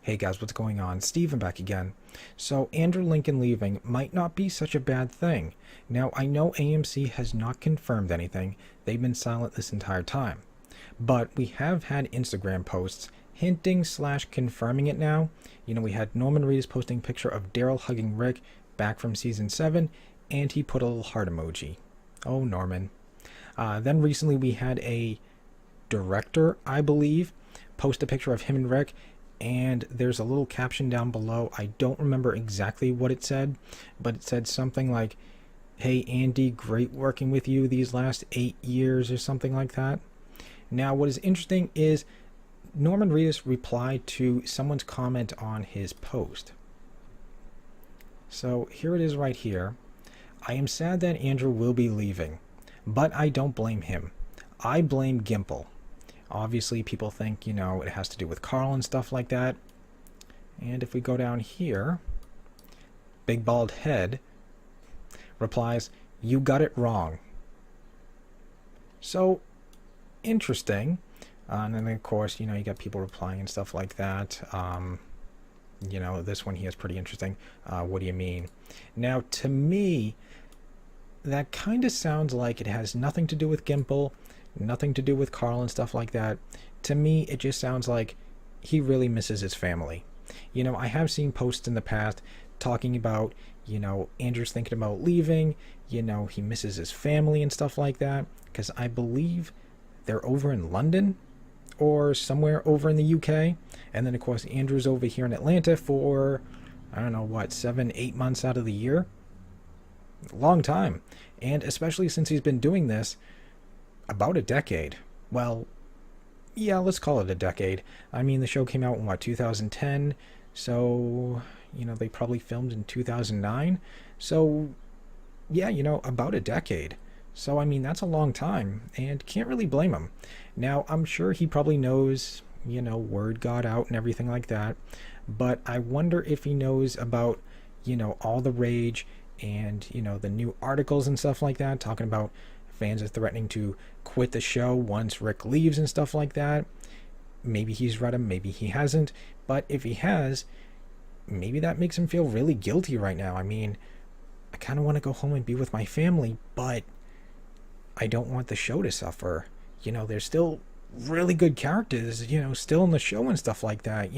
Hey guys, what's going on? Steven back again. So, Andrew Lincoln leaving might not be such a bad thing. Now, I know AMC has not confirmed anything, they've been silent this entire time. But we have had Instagram posts hinting slash confirming it now. We had Norman Reedus posting a picture of Daryl hugging Rick back from season 7, and he put a little heart emoji. Oh, Norman. Then recently we had a director, I believe, post a picture of him and Rick, and there's a little caption down below. I don't remember exactly what it said, but it said something like, "Hey Andy, great working with you these last 8 years," or something like that. Now, what is interesting is Norman Reedus replied to someone's comment on his post. So here it is right here. "I am sad that Andrew will be leaving, but I don't blame him. I blame Gimple. Obviously, people think, it has to do with Carl and stuff like that. And if we go down here, Big Bald Head replies, 'You got it wrong.'" So, interesting. And then, of course, you got people replying and stuff like that. This one here is pretty interesting. What do you mean? Now, to me, that kind of sounds like it has nothing to do with Gimple, nothing to do with Carl and stuff like that. To me, it just sounds like he really misses his family. I have seen posts in the past talking about, Andrew's thinking about leaving, he misses his family and stuff like that, because I believe they're over in London or somewhere over in the UK. And then, of course, Andrew's over here in Atlanta for, I don't know, 7-8 months out of the year? Long time. And especially since he's been doing this about a decade. Well, yeah, let's call it a decade. I mean, the show came out in 2010, so they probably filmed in 2009. So yeah, about a decade. So I mean, that's a long time, and can't really blame him. Now, I'm sure he probably knows, word got out and everything like that, but I wonder if he knows about, all the rage and the new articles and stuff like that, talking about fans are threatening to quit the show once Rick leaves and stuff like that. Maybe he's read them, maybe he hasn't. But if he has, maybe that makes him feel really guilty right now. I mean, I kind of want to go home and be with my family, but I don't want the show to suffer. There's still really good characters, still in the show and stuff like that.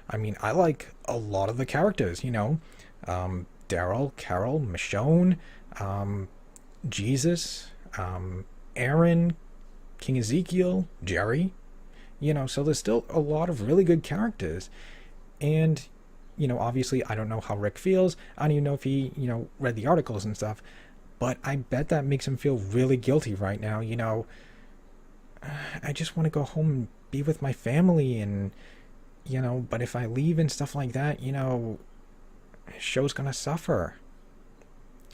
I mean, I like a lot of the characters, Daryl, Carol, Michonne, Jesus, Aaron, King Ezekiel, Jerry, so there's still a lot of really good characters. And, obviously I don't know how Rick feels. I don't even know if he, read the articles and stuff, but I bet that makes him feel really guilty right now. I just want to go home and be with my family, and, but if I leave and stuff like that, show's gonna suffer.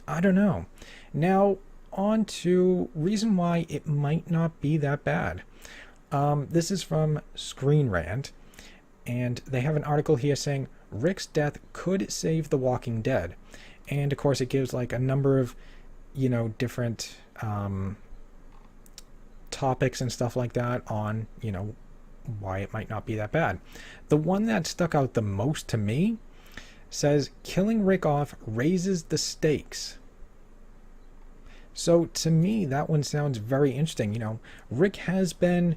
I don't know. Now, on to reason why it might not be that bad. This is from Screen Rant, and they have an article here saying Rick's death could save The Walking Dead. And of course it gives like a number of, different topics and stuff like that on, why it might not be that bad. The one that stuck out the most to me says killing Rick off raises the stakes. So to me, that one sounds very interesting. Rick has been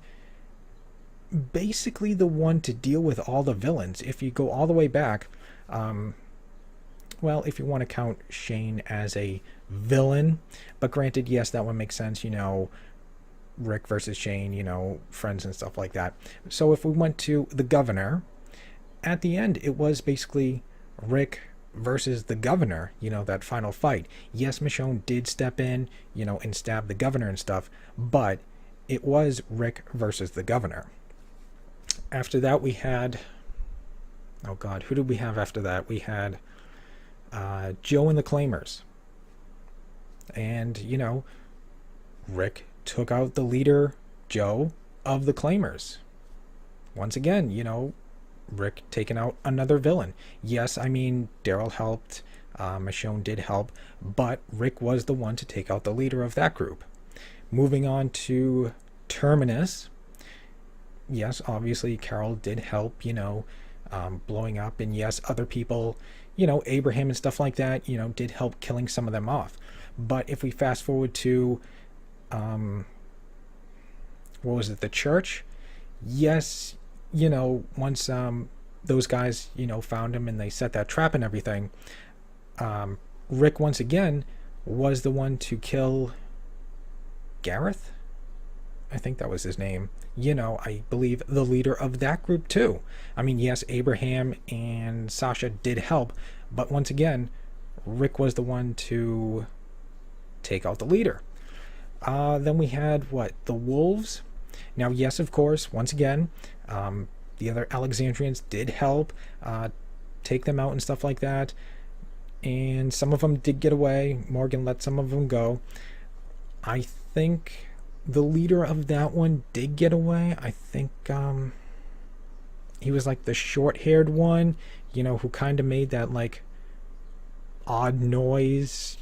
basically the one to deal with all the villains. If you go all the way back, well, if you want to count Shane as a villain, but granted, yes, that one makes sense, Rick versus Shane, friends and stuff like that. So if we went to the governor, at the end, it was basically Rick versus the governor, that final fight. Yes, Michonne did step in, and stab the governor and stuff, but it was Rick versus the governor. After that, we had, oh God, who did we have after that? We had Joe and the Claimers. And, Rick took out the leader, Joe, of the Claimers. Once again, Rick taking out another villain. Yes, I mean, Daryl helped, Michonne did help, but Rick was the one to take out the leader of that group. Moving on to Terminus. Yes, obviously Carol did help, blowing up. And yes, other people, Abraham and stuff like that, did help killing some of them off. But if we fast forward to, what was it, the church? Yes, once those guys, found him and they set that trap and everything, Rick once again was the one to kill Gareth. I think that was his name. I believe the leader of that group too. I mean, yes, Abraham and Sasha did help, but once again, Rick was the one to take out the leader. Then we had the wolves. Now, yes, of course, once again, the other Alexandrians did help take them out and stuff like that. And some of them did get away. Morgan let some of them go. I think the leader of that one did get away. I think he was like the short-haired one, who kind of made that like odd noise,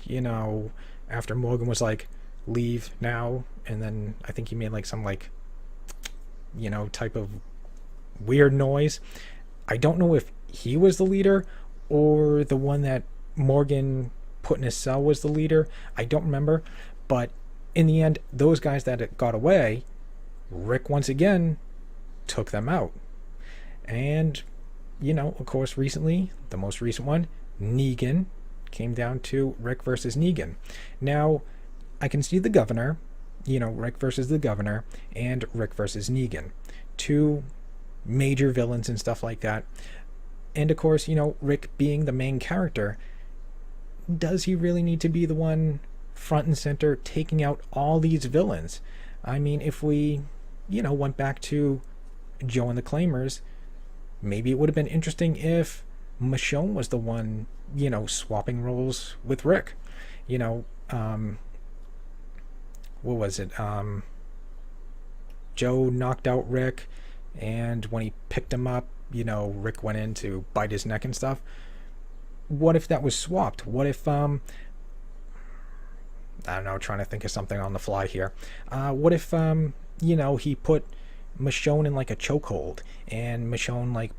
after Morgan was like, leave now. And then I think he made like some like, type of weird noise. I don't know if he was the leader or the one that Morgan put in his cell was the leader. I don't remember. But in the end, those guys that got away, Rick once again took them out. And, of course, recently, the most recent one, Negan, came down to Rick versus Negan. Now, I can see the governor, Rick versus the governor, and Rick versus Negan. Two major villains and stuff like that. And of course, Rick being the main character, does he really need to be the one front and center taking out all these villains? I mean, if we, went back to Joe and the Claimers, maybe it would have been interesting if Michonne was the one, swapping roles with Rick. What was it? Joe knocked out Rick, and when he picked him up, Rick went in to bite his neck and stuff. What if that was swapped? What if, I don't know, trying to think of something on the fly here. What if, he put Michonne in like a chokehold, and Michonne like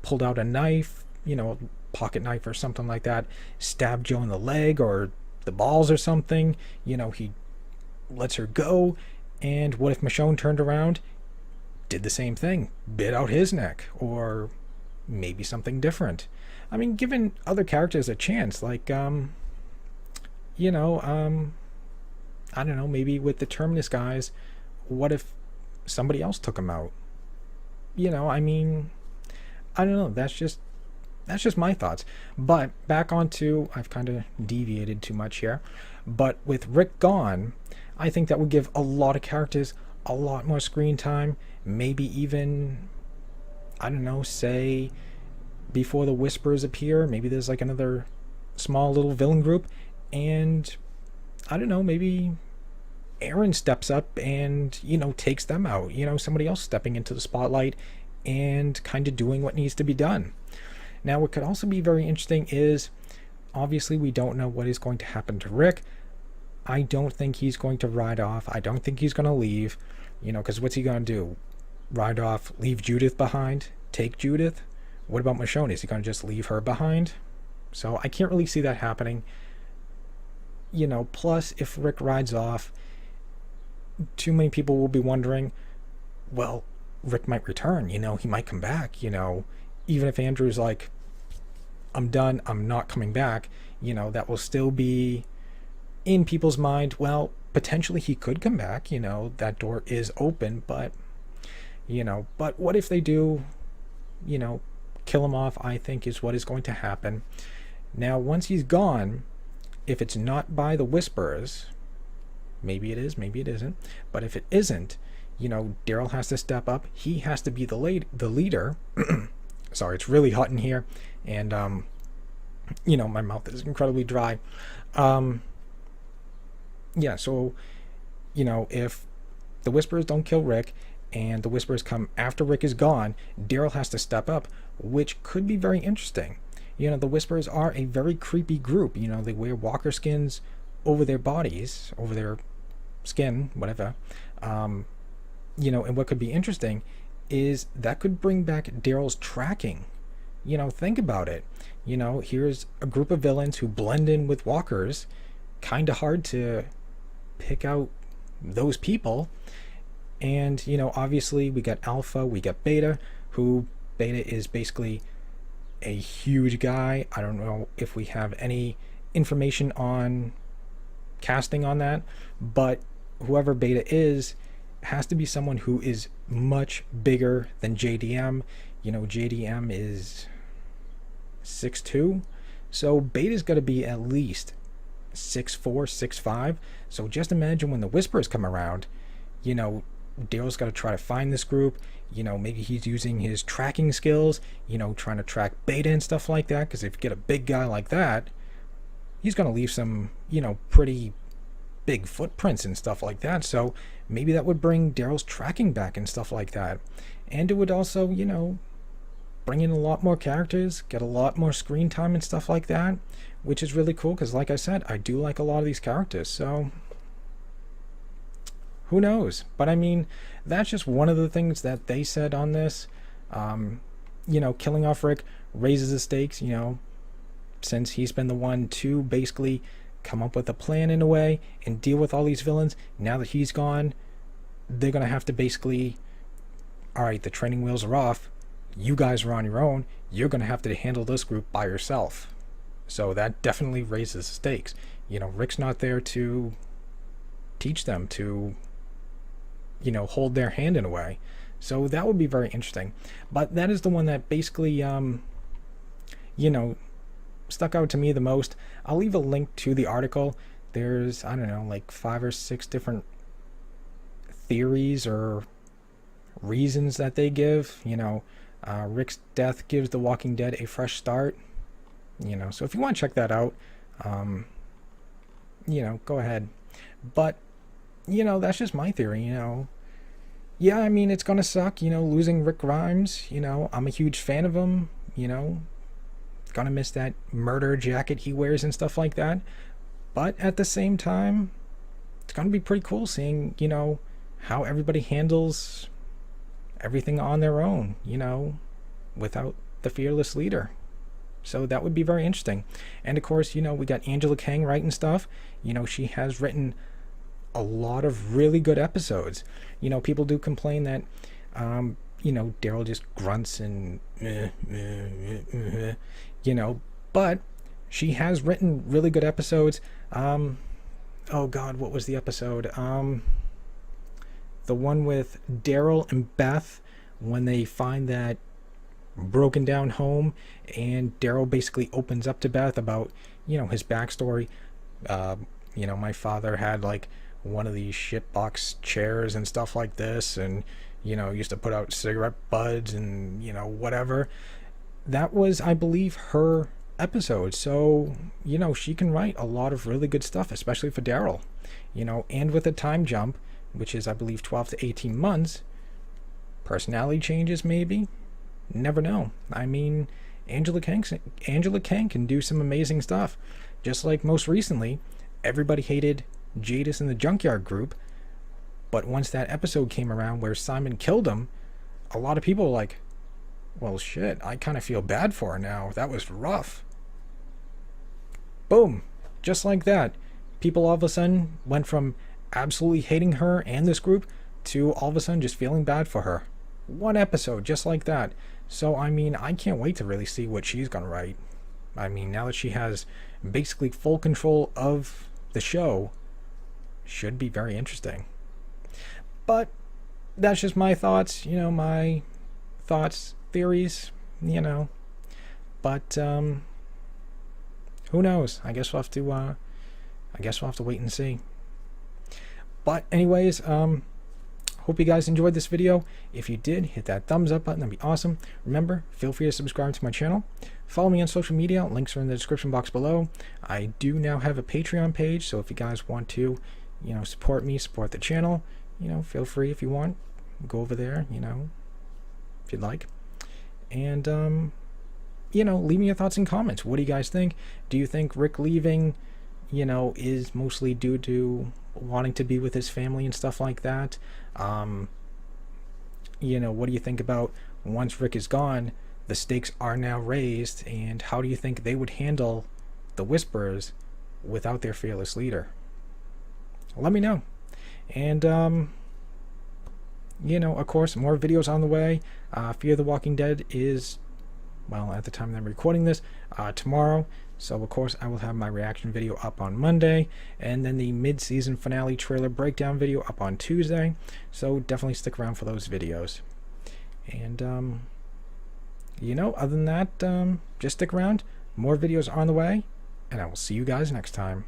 pulled out a knife, a pocket knife or something like that, stabbed Joe in the leg or the balls or something, he lets her go. And what if Michonne turned around, did the same thing, bit out his neck, or maybe something different? I mean, giving other characters a chance, like, I don't know, maybe with the Terminus guys, what if somebody else took them out? I mean, I don't know, that's just my thoughts. But back onto, I've kind of deviated too much here, but with Rick gone, I think that would give a lot of characters a lot more screen time. Maybe even, I don't know, say before the Whisperers appear, maybe there's like another small little villain group, and I don't know, maybe Aaron steps up and, takes them out. Somebody else stepping into the spotlight and kind of doing what needs to be done. Now, what could also be very interesting is, obviously we don't know what is going to happen to Rick. I don't think he's going to ride off. I don't think he's going to leave, because what's he going to do? Ride off, leave Judith behind, take Judith? What about Michonne? Is he going to just leave her behind? So I can't really see that happening. Plus, if Rick rides off, too many people will be wondering, well, Rick might return, he might come back, even if Andrew's like, I'm done, I'm not coming back, that will still be in people's mind. Well, potentially he could come back, that door is open, but what if they do, kill him off? I think is what is going to happen. Now, once he's gone, if it's not by the Whisperers, maybe it is, maybe it isn't, but if it isn't, Daryl has to step up. He has to be the leader. Sorry, it's really hot in here, and my mouth is incredibly dry. Yeah, so if the Whisperers don't kill Rick and the Whisperers come after Rick is gone, Daryl has to step up, which could be very interesting. The Whisperers are a very creepy group. They wear walker skins over their bodies, over their skin, whatever. And what could be interesting is that could bring back Daryl's tracking. think about it. Here's a group of villains who blend in with walkers. Kind of hard to pick out those people. And, obviously we got Alpha, we got Beta, who Beta is basically a huge guy. I don't know if we have any information on casting on that, but whoever Beta is has to be someone who is much bigger than JDM. JDM is 6'2", so Beta's got to be at least 6'4", 6'5". So just imagine when the Whisperers come around, Daryl's got to try to find this group. Maybe he's using his tracking skills, trying to track Beta and stuff like that, because if you get a big guy like that, he's going to leave some, pretty big footprints and stuff like that. So maybe that would bring Daryl's tracking back and stuff like that. And it would also, bring in a lot more characters, get a lot more screen time and stuff like that, which is really cool, because like I said, I do like a lot of these characters. So who knows? But I mean, that's just one of the things that they said on this. Killing off Rick raises the stakes, since he's been the one to basically come up with a plan in a way and deal with all these villains. Now that he's gone, they're going to have to basically, all right, the training wheels are off. You guys are on your own. You're going to have to handle this group by yourself. So that definitely raises the stakes. Rick's not there to teach them, to hold their hand in a way. So that would be very interesting. But that is the one that basically stuck out to me the most. I'll leave a link to the article. There's, I don't know, like 5 or 6 different theories or reasons that they give. Rick's death gives The Walking Dead a fresh start. So if you want to check that out, go ahead. But that's just my theory. Yeah, I mean, it's gonna suck, losing Rick Grimes. I'm a huge fan of him. Gonna miss that murder jacket he wears and stuff like that. But at the same time, it's gonna be pretty cool seeing, how everybody handles everything on their own, without the fearless leader. So that would be very interesting. And of course, we got Angela Kang writing stuff. She has written a lot of really good episodes. People do complain that Daryl just grunts and but she has written really good episodes. Oh god, what was the episode? The one with Daryl and Beth, when they find that broken down home, and Daryl basically opens up to Beth about his backstory. My father had like one of these shitbox chairs and stuff like this, and used to put out cigarette buds and whatever. That was, I believe, her episode. So she can write a lot of really good stuff, especially for Daryl. And with a time jump, which is, I believe, 12 to 18 months, personality changes maybe. Never know. I mean, Angela Kang can do some amazing stuff. Just like most recently, everybody hated Jadis and the Junkyard Group, but once that episode came around where Simon killed him, a lot of people were like, well shit, I kind of feel bad for her now. That was rough. Boom. Just like that. People all of a sudden went from absolutely hating her and this group to all of a sudden just feeling bad for her. One episode, just like that. So, I mean, I can't wait to really see what she's gonna write. I mean, now that she has basically full control of the show, should be very interesting. But that's just my thoughts, my thoughts, theories, But who knows? I guess we'll have to wait and see. But anyways, hope you guys enjoyed this video. If you did, hit that thumbs up button. That'd be awesome. Remember, feel free to subscribe to my channel. Follow me on social media. Links are in the description box below. I do now have a Patreon page, so if you guys want to, support me, support the channel, feel free if you want. Go over there, if you'd like. And, leave me your thoughts and comments. What do you guys think? Do you think Rick leaving, is mostly due to wanting to be with his family and stuff like that? What do you think about once Rick is gone, the stakes are now raised, and how do you think they would handle the Whisperers without their fearless leader? Let me know. And of course, more videos on the way. Fear the Walking Dead is, well, at the time that I'm recording this, tomorrow. So of course I will have my reaction video up on Monday, and then the mid-season finale trailer breakdown video up on Tuesday. So definitely stick around for those videos. And other than that, just stick around. More videos are on the way, and I will see you guys next time.